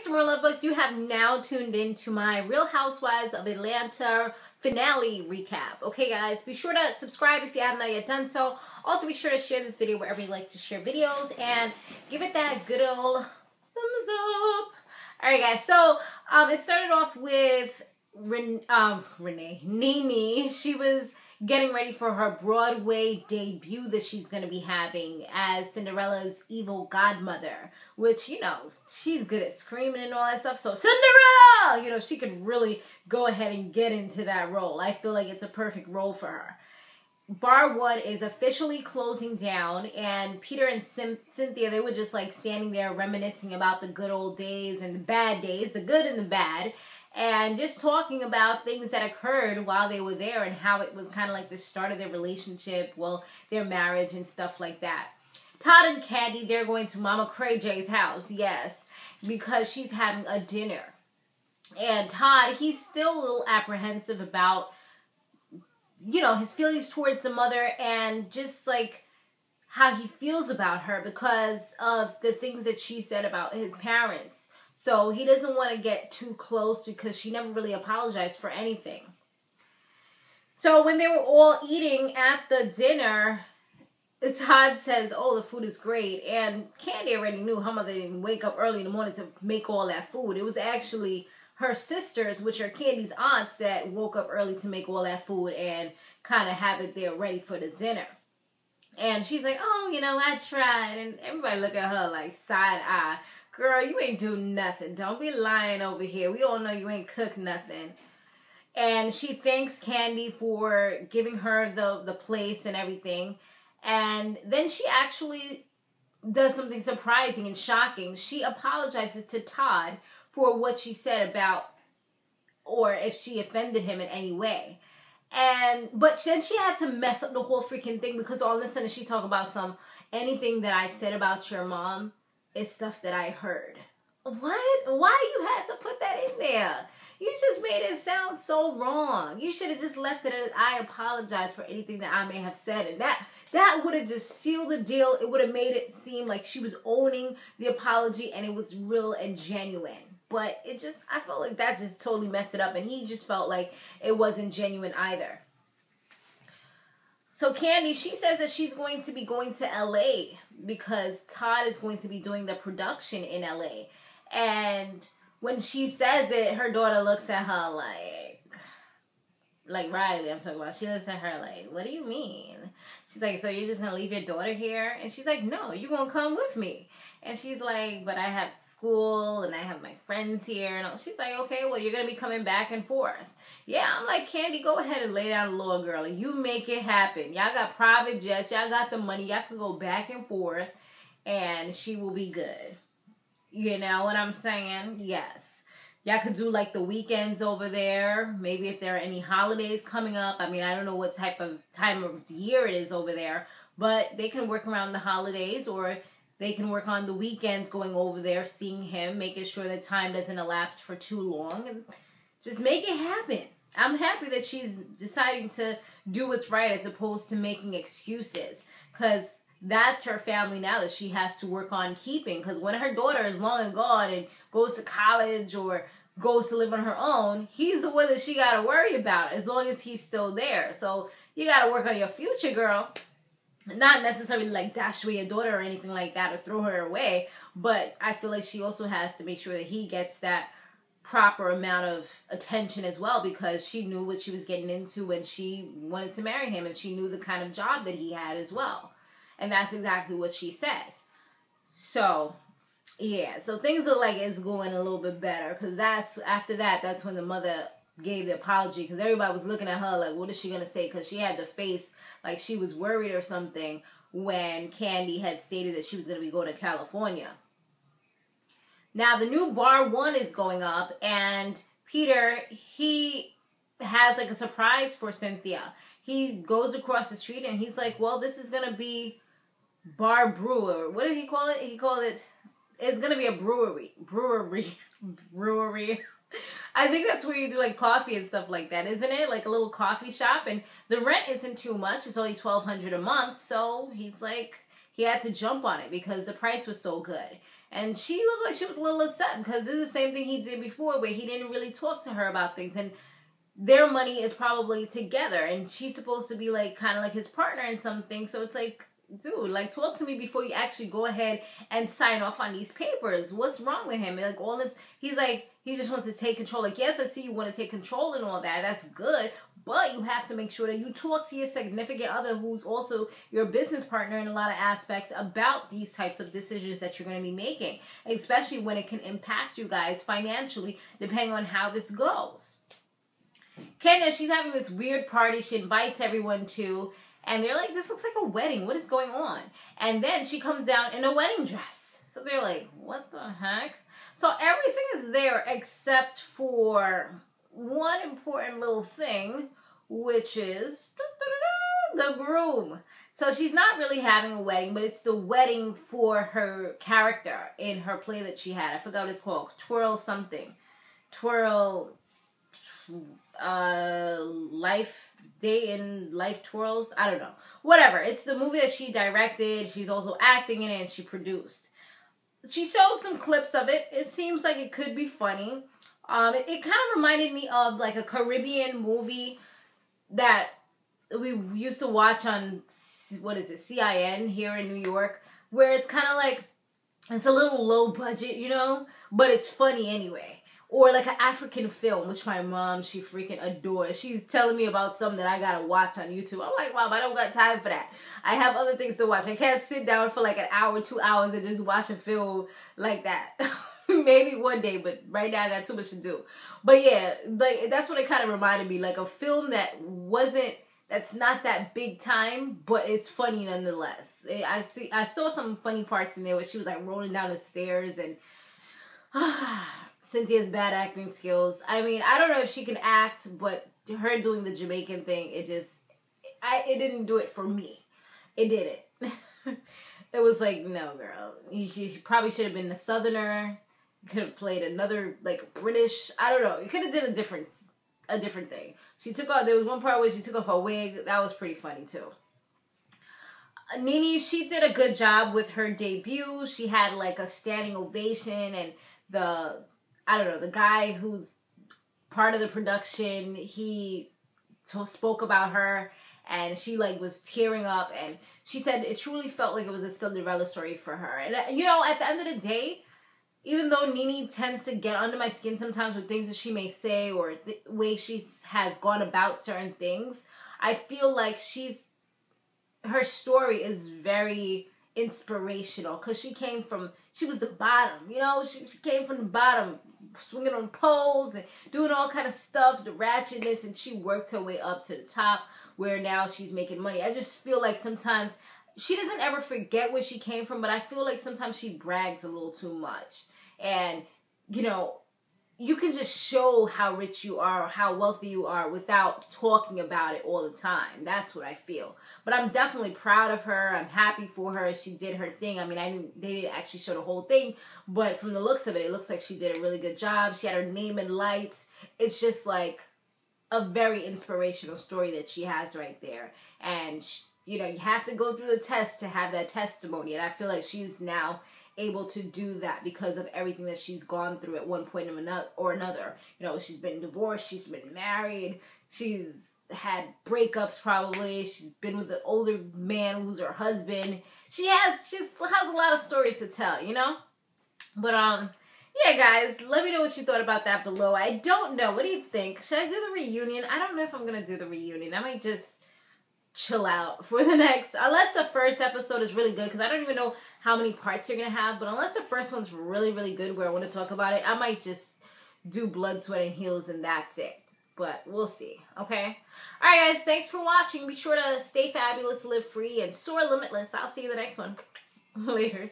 Samore Love books. You have now tuned into my Real Housewives of Atlanta finale recap. Okay, guys, be sure to subscribe if you have not yet done so. Also, be sure to share this video wherever you like to share videos and give it that good old thumbs up. All right, guys. So it started off with Nene. She was getting ready for her Broadway debut that she's going to be having as Cinderella's evil godmother, which, you know, she's good at screaming and all that stuff. So Cinderella, you know, she could really go ahead and get into that role. I feel like it's a perfect role for her. Bar 1 is officially closing down, and Peter and Cynthia, they were just like standing there reminiscing about the good old days and the bad days, the good and the bad, and just talking about things that occurred while they were there and how it was kind of like the start of their relationship, well, their marriage and stuff like that. Todd and Candy, they're going to Mama Cray J's house, yes, because she's having a dinner. And Todd, he's still a little apprehensive about, you know, his feelings towards the mother and just like how he feels about her because of the things that she said about his parents. So he doesn't want to get too close because she never really apologized for anything. So when they were all eating at the dinner, Todd says, oh, the food is great. And Candy already knew her mother didn't wake up early in the morning to make all that food. It was actually her sisters, which are Candy's aunts, that woke up early to make all that food and kind of have it there ready for the dinner. And she's like, oh, you know, I tried. And everybody look at her like side eye. Girl, you ain't do nothing. Don't be lying over here. We all know you ain't cooked nothing. And she thanks Candy for giving her the place and everything. And then she actually does something surprising and shocking. She apologizes to Todd for what she said about, or if she offended him in any way. But then she had to mess up the whole freaking thing because all of a sudden she talked about anything that I said about your mom is stuff that I heard. What? Why you had to put that in there? You just made it sound so wrong. You should have just left it as I apologize for anything that I may have said. And that would have just sealed the deal. It would have made it seem like she was owning the apology and it was real and genuine. But I felt like that just totally messed it up. And he just felt like it wasn't genuine either. So Candy, she says that she's going to be going to LA because Todd is going to be doing the production in LA. And when she says it, her daughter looks at her like Riley I'm talking about. She looks at her like, what do you mean? She's like, so you're just going to leave your daughter here? And she's like, no, you're going to come with me. And she's like, but I have school and I have my friends here. And she's like, okay, well, you're going to be coming back and forth. Yeah, I'm like, Candy, go ahead and lay down the law, girl. You make it happen. Y'all got private jets. Y'all got the money. Y'all can go back and forth and she will be good. You know what I'm saying? Yes. Y'all could do like the weekends over there. Maybe if there are any holidays coming up. I mean, I don't know what type of time of year it is over there. But they can work around the holidays, or they can work on the weekends going over there, seeing him, making sure that time doesn't elapse for too long. And just make it happen. I'm happy that she's deciding to do what's right as opposed to making excuses. Because that's her family now that she has to work on keeping. Because when her daughter is long and gone and goes to college or goes to live on her own, he's the one that she got to worry about as long as he's still there. So you got to work on your future, girl. Not necessarily like dash away your daughter or anything like that or throw her away. But I feel like she also has to make sure that he gets that proper amount of attention as well, because she knew what she was getting into when she wanted to marry him, and she knew the kind of job that he had as well. And that's exactly what she said. So, yeah. So things look like it's going a little bit better, because after that's when the mother gave the apology, because everybody was looking at her like, what is she going to say? Because she had the face like she was worried or something when Candy had stated that she was going to be going to California. Now, the new Bar 1 is going up, and Peter, he has like a surprise for Cynthia. He goes across the street, and he's like, well, this is going to be Bar Brewer. What did he call it? He called it, it's going to be a brewery. I think that's where you do like coffee and stuff like that, isn't it? Like a little coffee shop, and the rent isn't too much. It's only $1,200 a month, so he's like, he had to jump on it because the price was so good. And she looked like she was a little upset because this is the same thing he did before where he didn't really talk to her about things. And their money is probably together. And she's supposed to be like kind of like his partner in something. So it's like, dude, like talk to me before you actually go ahead and sign off on these papers. What's wrong with him? Like all this, he's like, he just wants to take control. Like, yes, I see you want to take control and all that. That's good. But you have to make sure that you talk to your significant other who's also your business partner in a lot of aspects about these types of decisions that you're going to be making. Especially when it can impact you guys financially, depending on how this goes. Kenya, she's having this weird party she invites everyone to. And they're like, this looks like a wedding. What is going on? And then she comes down in a wedding dress. So they're like, what the heck? So everything is there except for one important little thing, which is the groom. So she's not really having a wedding, but it's the wedding for her character in her play that she had. I forgot what it's called. Twirl something. Twirl, life, day in life twirls. I don't know. Whatever. It's the movie that she directed. She's also acting in it and she produced. She showed some clips of it. It seems like it could be funny. It kind of reminded me of like a Caribbean movie that we used to watch on, what is it, CIN here in New York, where it's kind of like, it's a little low budget, you know, but it's funny anyway. Or like an African film, which my mom, she freaking adores. She's telling me about something that I gotta watch on YouTube. I'm like, Mom, I don't got time for that. I have other things to watch. I can't sit down for like an hour, 2 hours and just watch a film like that. Maybe one day, but right now I got too much to do. But yeah, like that's what it kind of reminded me. Like a film that's not that big time, but it's funny nonetheless. I saw some funny parts in there where she was like rolling down the stairs and Cynthia's bad acting skills. I mean, I don't know if she can act, but her doing the Jamaican thing, it didn't do it for me. It didn't. It was like, no, girl. She probably should have been a Southerner. Could have played another, like, British. I don't know. You could have did a different thing. There was one part where she took off her wig. That was pretty funny, too. Nene, she did a good job with her debut. She had, like, a standing ovation, and the guy who's part of the production, he spoke about her, and she, like, was tearing up, and she said it truly felt like it was a Cinderella story for her. And, you know, at the end of the day, even though Nene tends to get under my skin sometimes with things that she may say or the way she has gone about certain things, I feel like her story is very inspirational because she was the bottom, you know, she came from the bottom, swinging on poles and doing all kind of stuff, the ratchetness, and she worked her way up to the top where now she's making money. I just feel like sometimes she doesn't ever forget where she came from, but I feel like sometimes she brags a little too much. And, you know, you can just show how rich you are or how wealthy you are without talking about it all the time. That's what I feel. But I'm definitely proud of her. I'm happy for her. She did her thing. I mean, they didn't actually show the whole thing, but from the looks of it, it looks like she did a really good job. She had her name in lights. It's just like a very inspirational story that she has right there. And, you know, you have to go through the test to have that testimony. And I feel like she's now able to do that because of everything that she's gone through at one point or another. You know, she's been divorced, she's been married, she's had breakups probably, she's been with an older man who's her husband. She has a lot of stories to tell, you know? But yeah, guys, let me know what you thought about that below. I don't know. What do you think? Should I do the reunion? I don't know if I'm gonna do the reunion. I might just chill out for the next, unless the first episode is really good, because I don't even know how many parts you're gonna have, but unless the first one's really, really good where I want to talk about it, I might just do Blood, Sweat, and Heels and that's it. But we'll see, okay? Alright guys, thanks for watching. Be sure to stay fabulous, live free, and soar limitless. I'll see you in the next one. Later.